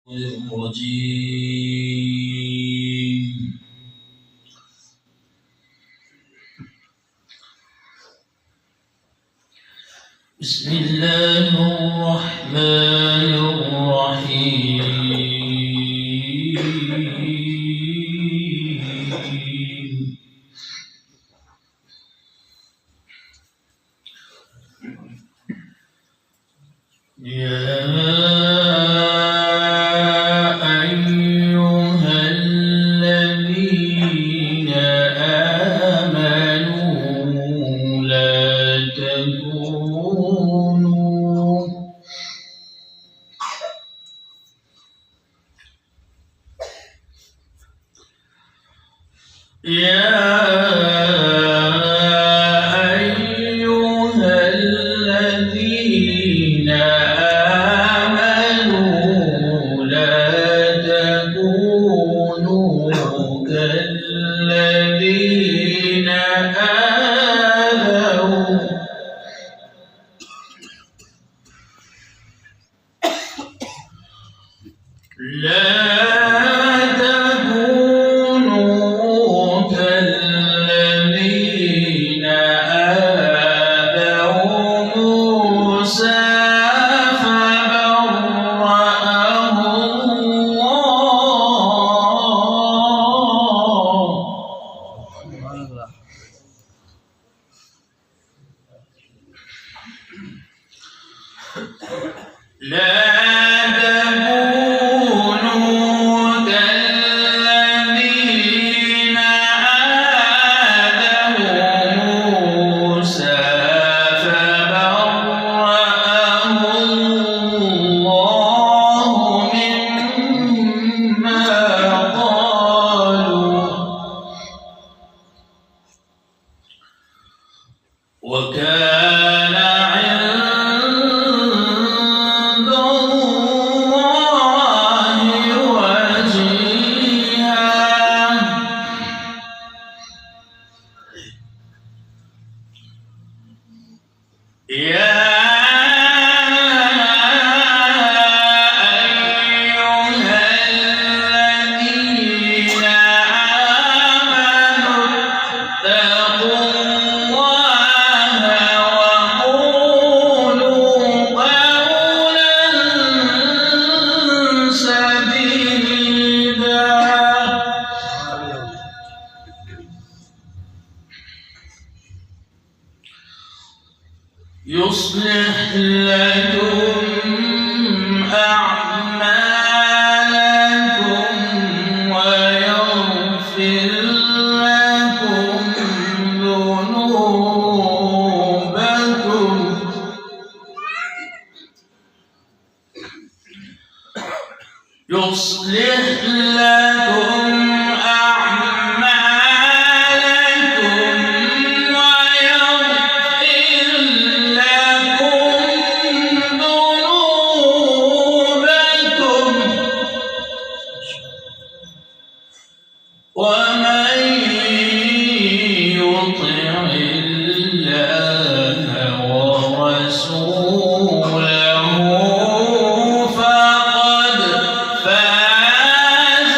الرجيم بسم الله الرحمن الرحيم يصلح لكم أعمالكم ويغفر لكم ذنوبكم يصلح لكم فقد فاز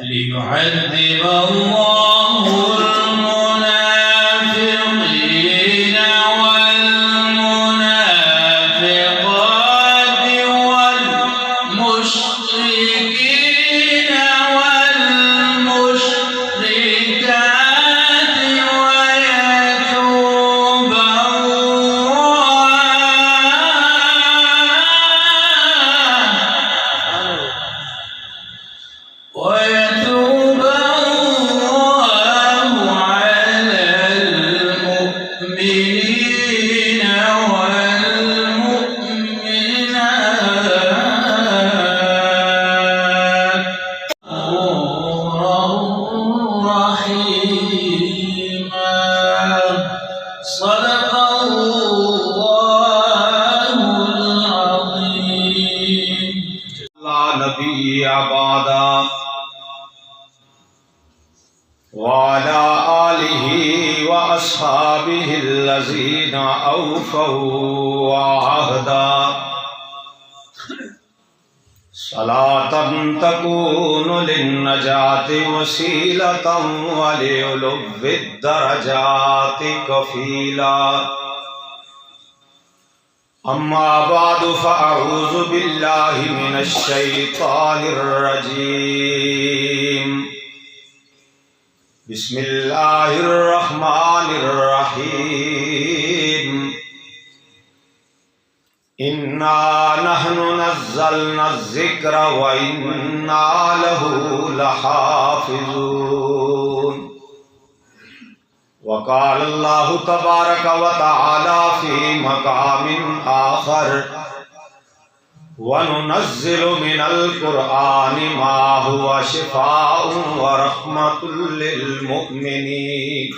ليعذب الله المنافقين والمنافقات والمشركين والمشركات ويتوب الله على المؤمنين والمؤمنات غفورا رحيما. صدق الله العظيم. لا نبی آبادا وعلى آلہ وأصحابہ الذین اوفوا عہدا صلاة تکون للنجاة وسیلة ولعلو الدرجات کفیلا. اما بعد فاعوذ باللہ من الشیطان الرجیم. بسم اللہ الرحمن الرحیم. انا نحن نزلنا الذکر وانا له لحافظون. وقال اللہ تبارک وتعالی فی مقام آخر وَنُنَزِّلُ مِنَ الْقُرْآنِ مَا هُوَ شِفَاءٌ وَرَحْمَةٌ لِّلْمُؤْمِنِينَ.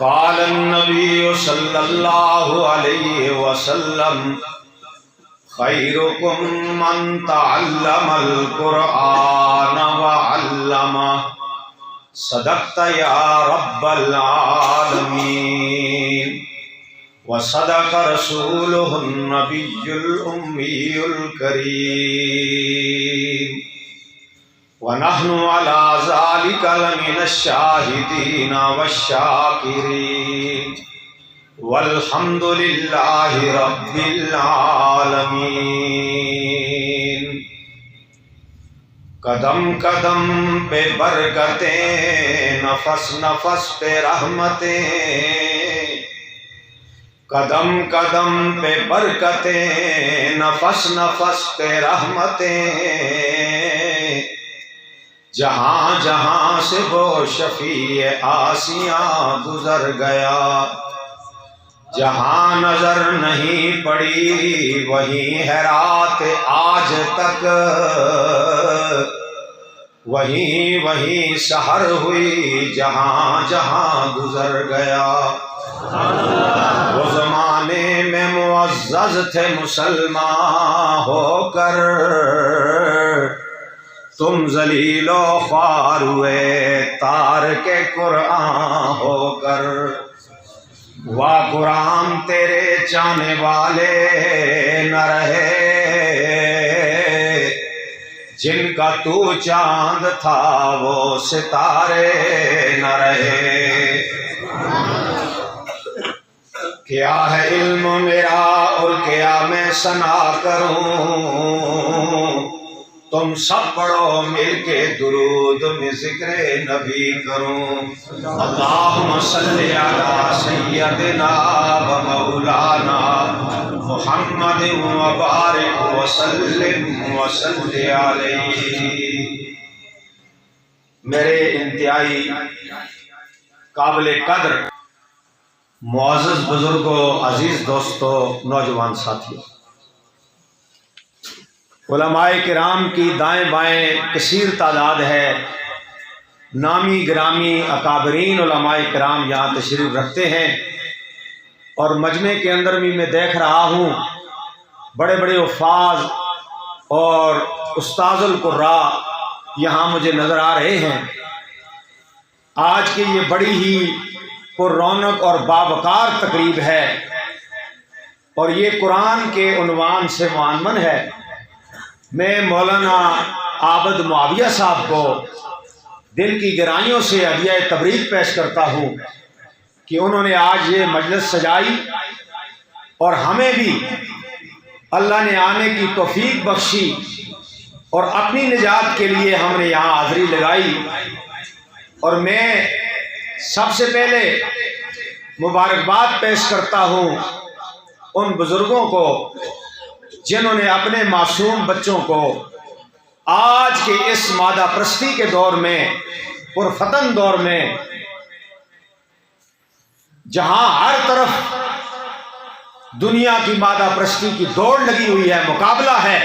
قال النبي صلى الله عليه وسلم خيركم من تعلم القرآن وعلمه. صدقت يا رب العالمين. وصدق رسوله النبي الأمي الكريم. ونحن على ذلك لمن الشاهدين والشاكرين. والحمد لله رب العالمين. قدم قدم پہ برکتیں، نفس نفس پہ رحمتیں. قدم قدم پہ برکتیں، نفس نفس پہ رحمتیں. جہاں جہاں سے وہ شفیع آسیاں گزر گیا. جہاں نظر نہیں پڑی وہیں ہے رات آج تک. وہیں وہیں سحر ہوئی جہاں جہاں گزر گیا. وہ زمانے میں معزز تھے مسلمان ہو کر، تم ذلیل و خوار ہوئے تارک قرآن ہو کر. وا قرآن تیرے چاہنے والے نہ رہے، جن کا تو چاند تھا وہ ستارے نہ رہے. کیا ہے علم میرا اور کیا میں ثنا کروں. تم سب پڑھو مل کے درود میں ذکر نبی کروں. اللہم صلی علی سیدنا و مولانا محمد وبارک وسلم وصلی علیہ. میرے انتہائی قابل قدر معزز بزرگوں، عزیز دوستوں، نوجوان ساتھیوں، علماء کرام کی دائیں بائیں کثیر تعداد ہے. نامی گرامی اکابرین علماء کرام یہاں تشریف رکھتے ہیں، اور مجمع کے اندر بھی میں دیکھ رہا ہوں بڑے بڑے حفاظ اور استاذ القراء یہاں مجھے نظر آ رہے ہیں. آج کی یہ بڑی ہی پر رونق اور باوقار تقریب ہے. اور یہ قرآن کے عنوان سے معانمن ہے۔ میں مولانا عابد معاویہ صاحب کو دل کی گہرائیوں سے ہدیہ تبریک پیش کرتا ہوں کہ انہوں نے آج یہ مجلس سجائی اور ہمیں بھی اللہ نے آنے کی توفیق بخشی اور اپنی نجات کے لیے ہم نے یہاں حاضری لگائی۔ اور میں سب سے پہلے مبارکباد پیش کرتا ہوں ان بزرگوں کو جنہوں نے اپنے معصوم بچوں کو آج کے اس مادہ پرستی کے دور میں، پرفتن دور میں، جہاں ہر طرف دنیا کی مادہ پرستی کی دوڑ لگی ہوئی ہے، مقابلہ ہے،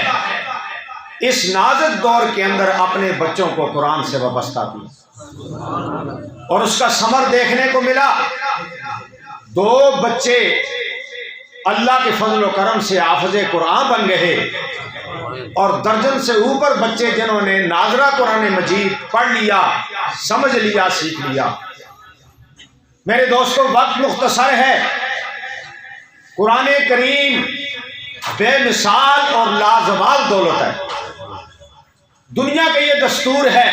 اس نازک دور کے اندر اپنے بچوں کو قرآن سے وابستہ کیا اور اس کا ثمر دیکھنے کو ملا۔ 2 بچے اللہ کے فضل و کرم سے حافظ قرآن بن گئے اور درجن سے اوپر بچے جنہوں نے ناظرہ قرآن مجید پڑھ لیا، سمجھ لیا، سیکھ لیا۔ میرے دوستوں، وقت مختصر ہے۔ قرآن کریم بے مثال اور لازوال دولت ہے۔ دنیا کا یہ دستور ہے،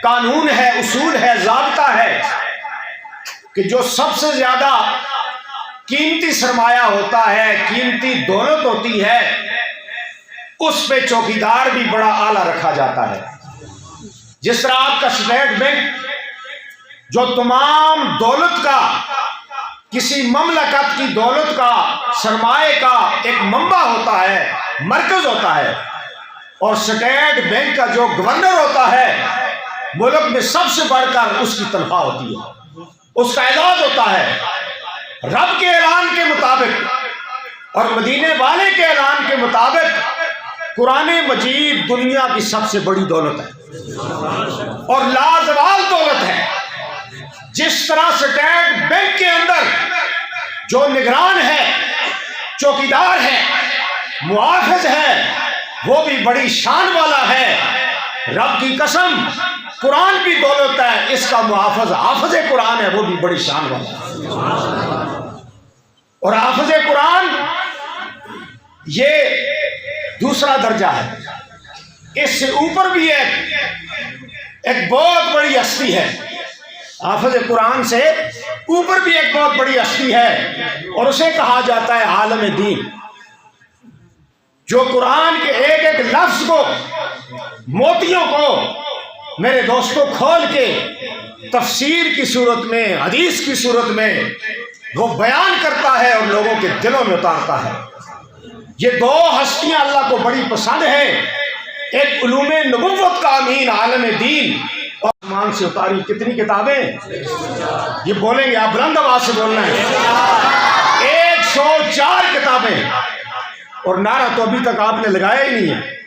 قانون ہے، اصول ہے، ضابطہ ہے کہ جو سب سے زیادہ قیمتی سرمایہ ہوتا ہے، قیمتی دولت ہوتی ہے، اس پہ چوکیدار بھی بڑا اعلیٰ رکھا جاتا ہے۔ جس طرح آپ کا اسٹیٹ بینک جو تمام دولت کا، کسی مملکت کی دولت کا، سرمایہ کا ایک منبع ہوتا ہے، مرکز ہوتا ہے، اور اسٹیٹ بینک کا جو گورنر ہوتا ہے، ملک میں سب سے بڑھ کر اس کی تنخواہ ہوتی ہے، اس کا اعزاز ہوتا ہے۔ رب کے اعلان کے مطابق اور مدینے والے کے اعلان کے مطابق قرآن مجید دنیا کی سب سے بڑی دولت ہے اور لازوال دولت ہے۔ جس طرح اسٹیٹ بینک کے اندر جو نگران ہے، چوکیدار ہے، محافظ ہے، وہ بھی بڑی شان والا ہے۔ رب کی قسم، قرآن بھی دولت ہے، اس کا محافظ حافظ قرآن ہے، وہ بھی بڑی شان والا ہے۔ اور حافظ قرآن یہ دوسرا درجہ ہے، اس سے اوپر بھی ایک بہت بڑی ہستی ہے۔ حافظ قرآن سے اوپر بھی ایک بہت بڑی ہستی ہے اور اسے کہا جاتا ہے عالم دین، جو قرآن کے ایک ایک لفظ کو، موتیوں کو میرے دوستوں کھول کے تفسیر کی صورت میں، حدیث کی صورت میں وہ بیان کرتا ہے اور لوگوں کے دلوں میں اتارتا ہے۔ یہ 2 ہستیاں اللہ کو بڑی پسند ہے، ایک علوم نبوت کا امین عالم دین، اور آسمان سے اتاری کتنی کتابیں؟ یہ بولیں گے آپ، بلند آواز سے بولنا ہے، 104 کتابیں۔ اور نعرہ تو ابھی تک آپ نے لگایا ہی نہیں ہے،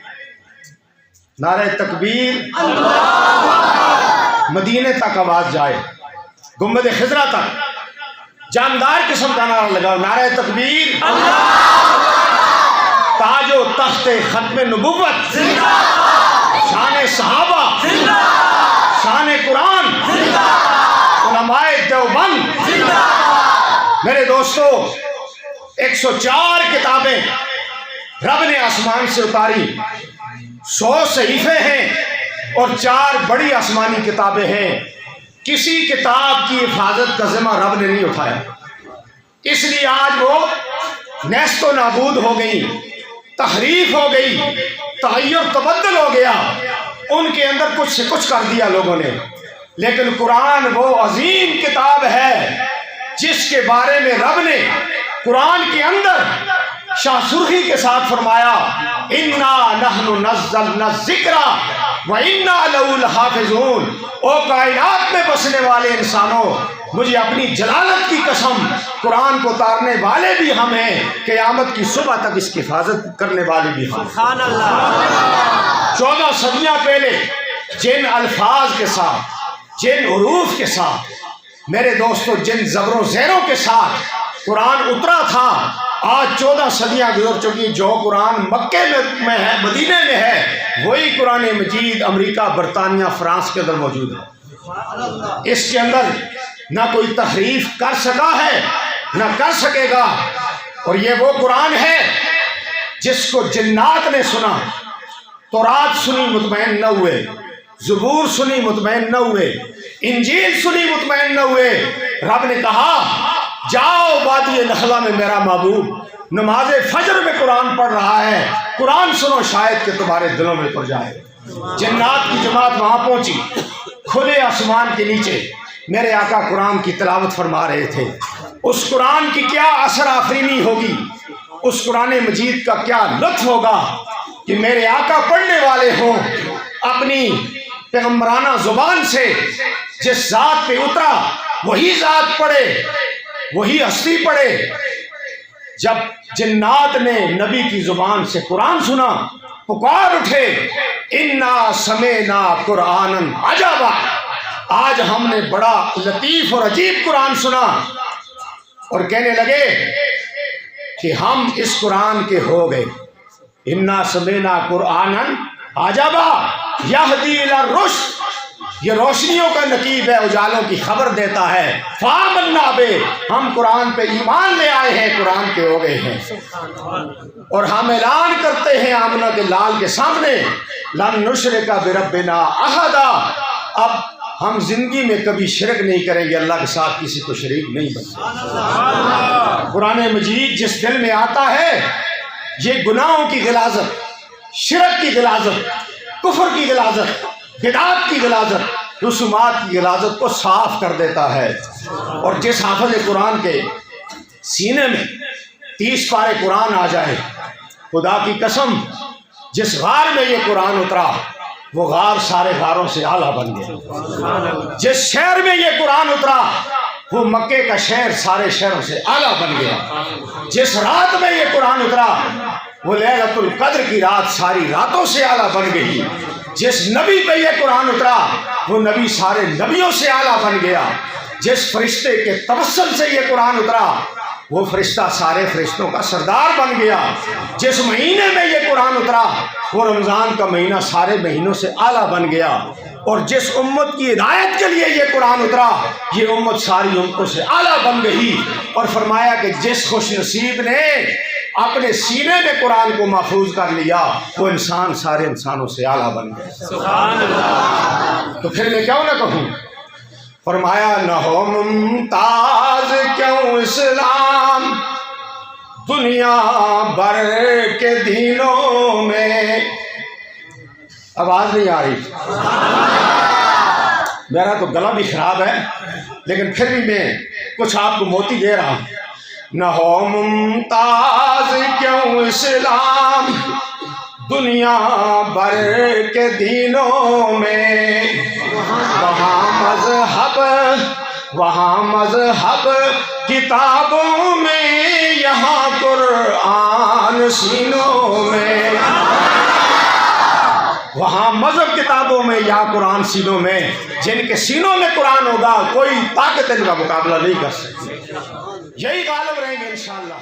نعرہ تکبیر مدینے تک آواز جائے، گنبد خضرا تک جاندار قسم کا نعرہ لگاؤ، نعرہ تکبیر، تاج و تخت ختم نبوت، شان صحابہ، شان قرآن، علماء دیوبند۔ میرے دوستو، 104 کتابیں رب نے آسمان سے اتاری، 100 صحیفے ہیں اور 4 بڑی آسمانی کتابیں ہیں۔ کسی کتاب کی حفاظت کا ذمہ رب نے نہیں اٹھایا، اس لیے آج وہ نیست و نابود ہو گئی، تحریف ہو گئی، تغیر تبدل ہو گیا، ان کے اندر کچھ سے کچھ کر دیا لوگوں نے۔ لیکن قرآن وہ عظیم کتاب ہے جس کے بارے میں رب نے قرآن کے اندر شاہ سرخی کے ساتھ فرمایا، اِنَّا نَحْنُ نَزَّلْنَا الذِّكْرَ وَإِنَّا لَهُ لَحَافِظُونَ۔ او کائنات میں بسنے والے انسانوں، مجھے اپنی جلالت کی قسم، قرآن کو اتارنے والے بھی ہم ہیں، قیامت کی صبح تک اس کی حفاظت کرنے والے بھی ہم۔ سبحان اللہ۔ 14 صدیاں پہلے جن الفاظ کے ساتھ، جن حروف کے ساتھ، میرے دوستو جن زبر و زیروں کے ساتھ قرآن اترا تھا، آج 14 صدیاں گزر چکی، جو قرآن مکے میں ہے، مدینے میں ہے، وہی قرآن مجید امریکہ، برطانیہ، فرانس کے اندر موجود ہے۔ اس کے اندر نہ کوئی تحریف کر سکا ہے، نہ کر سکے گا۔ اور یہ وہ قرآن ہے جس کو جنات نے سنا، تورات سنی مطمئن نہ ہوئے، زبور سنی مطمئن نہ ہوئے، انجیل سنی مطمئن نہ ہوئے۔ رب نے کہا جاؤ وادی نخلا میں میرا محبوب نماز فجر میں قرآن پڑھ رہا ہے، قرآن سنو شاید کہ تمہارے دلوں میں اتر جائے۔ جنات کی جماعت وہاں پہنچی، کھلے آسمان کے نیچے میرے آقا قرآن کی تلاوت فرما رہے تھے۔ اس قرآن کی کیا اثر آفرینی ہوگی، اس قرآن مجید کا کیا لطف ہوگا کہ میرے آقا پڑھنے والے ہوں اپنی پیغمبرانہ زبان سے، جس ذات پہ اترا وہی ذات پڑھے، وہی ہستی پڑھے۔ جب جنات نے نبی کی زبان سے قرآن سنا پکار اٹھے، انا سمینا قرآنن عجبا، آج ہم نے بڑا لطیف اور عجیب قرآن سنا، اور کہنے لگے کہ ہم اس قرآن کے ہو گئے۔ انا سمینا قرآنن عجبا یہدی الی الرشد، یہ روشنیوں کا نقیب ہے، اجالوں کی خبر دیتا ہے۔ فآمنا بہ، ہم قرآن پہ ایمان لے آئے ہیں، قرآن کے ہو گئے ہیں، اور ہم اعلان کرتے ہیں آمنہ کے لال کے سامنے، لن نشرک بربنا احدا، اب ہم زندگی میں کبھی شرک نہیں کریں گے، اللہ کے ساتھ کسی کو شریک نہیں بنیں۔ قرآن مجید جس دل میں آتا ہے یہ گناہوں کی غلاظت، شرک کی غلاظت، کفر کی غلاظت، بدعات کی غلاظت، رسومات کی غلاظت کو صاف کر دیتا ہے۔ اور جس حافظ قرآن کے سینے میں 30 پارے قرآن آ جائے، خدا کی قسم جس غار میں یہ قرآن اترا وہ غار سارے غاروں سے اعلیٰ بن گیا۔ جس شہر میں یہ قرآن اترا وہ مکے کا شہر سارے شہروں سے اعلیٰ بن گیا۔ جس رات میں یہ قرآن اترا وہ لیلۃ القدر کی رات ساری راتوں سے اعلیٰ بن گئی۔ جس نبی پہ یہ قرآن اترا وہ نبی سارے نبیوں سے اعلیٰ بن گیا۔ جس فرشتے کے توسل سے یہ قرآن اترا وہ فرشتہ سارے فرشتوں کا سردار بن گیا۔ جس مہینے میں یہ قرآن اترا وہ رمضان کا مہینہ سارے مہینوں سے اعلیٰ بن گیا۔ اور جس امت کی ہدایت کے لیے یہ قرآن اترا یہ امت ساری امتوں سے اعلیٰ بن گئی۔ اور فرمایا کہ جس خوش نصیب نے اپنے سینے میں قرآن کو محفوظ کر لیا وہ انسان سارے انسانوں سے اعلیٰ بن گیا۔ سبحان اللہ۔ تو پھر میں کیوں نہ کہوں، فرمایا نہ ہو ممتاز کیوں اسلام دنیا بھر کے دینوں میں۔ آواز نہیں آ رہی، میرا تو گلا بھی خراب ہے لیکن پھر بھی میں کچھ آپ کو موتی دے رہا ہوں۔ نہ ہو ممتاز کیوں اسلام دنیا بھر کے دینوں میں، وہاں مذہب کتابوں میں، یہاں قرآن سینوں میں۔ وہاں مذہب کتابوں میں، یہاں قرآن سینوں میں۔ جن کے سینوں میں قرآن ہوگا کوئی طاقت ان کا مقابلہ نہیں کر سکتی، یہی غالب رہیں گے انشاءاللہ۔